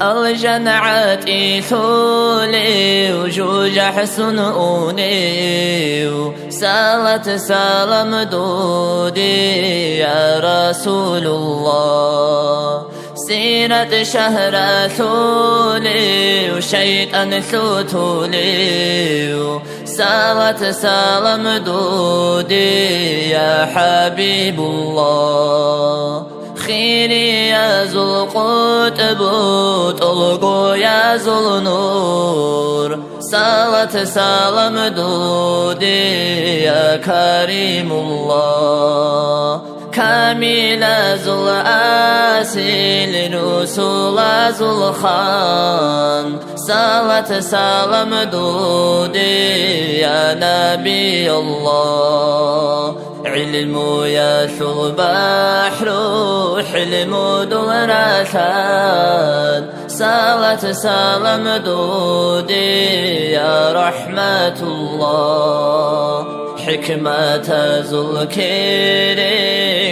الجنعات إيثولي وجوج حسن أوني سالت سالم دودي يا رسول الله سيرة شهر ثولي وشيطان ثوتولي سالت سالم دودي يا حبيب الله خيري يا ذو القطب طلقوا يا ذو النور سالت سالم دودي يا كريم الله كامل ذو الآسل رسول ذو الخان سالت سالم دودي يا نبي الله علم يثو البحر حلم درثان سالت سالم دودي يا رحمة الله حكمة ذو الكير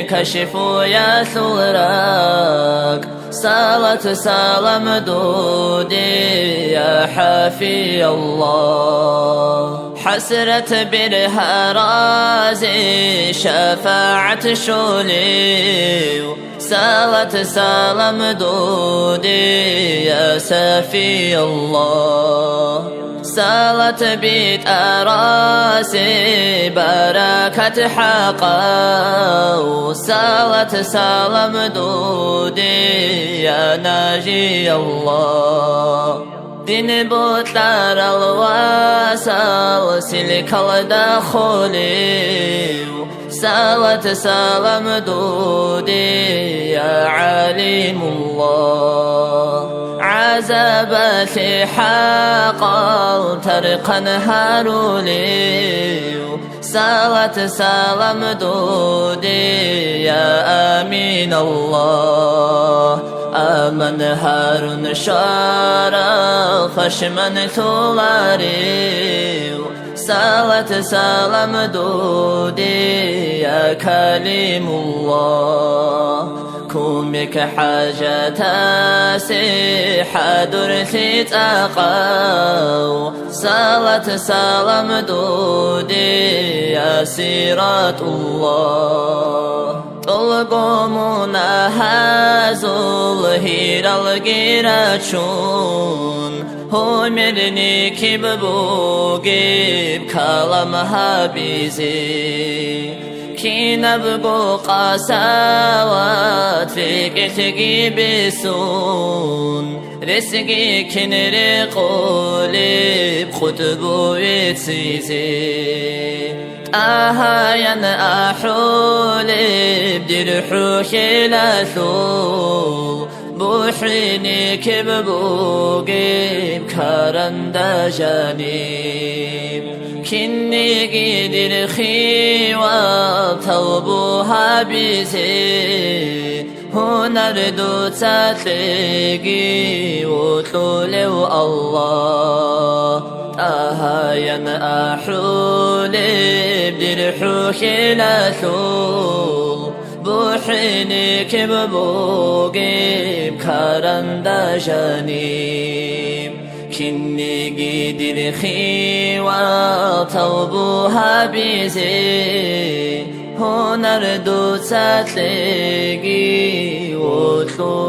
كشف يثو الراك سالت سالم دودي يا حفي الله حسرة برها رازي شفاعة شولي سالت سالم دودي يا سفي الله سالت بيت أراسي بركة حقا سالت سالم دودي يا ناجي الله دين بطلار الواسل سلك الدخولي سالت سالم دودي يا عليم الله عذابتي حقا ترقا هارولي سالت سالم دودي يا أمين الله آمن هارون شارف فشمن ثولاري سالت سالم دودي يا كليم الله كومك حاجة حدر تتاقاو سالت سالم دودي يا سيرات الله طلقومنا هازل هير الجيراتشون همرني كببوغيب كلامها بيزي كي نبقو قساوات فيك تجيب سون رزقي كنري قولي بخطبو يتسيزي أهاين أحولي بدر حوشي لثول بوحيني كببوغي بكارن داجاني كني قدر خيوة طلبوها بيزي هنردو تتلقي وطلولو الله أهاين أحولي بدر حوشي لثول بوحيني كببوغي بكارن داجاني كني قدر خيوة طلبوها بيزي هنردو تتلقي وطلولو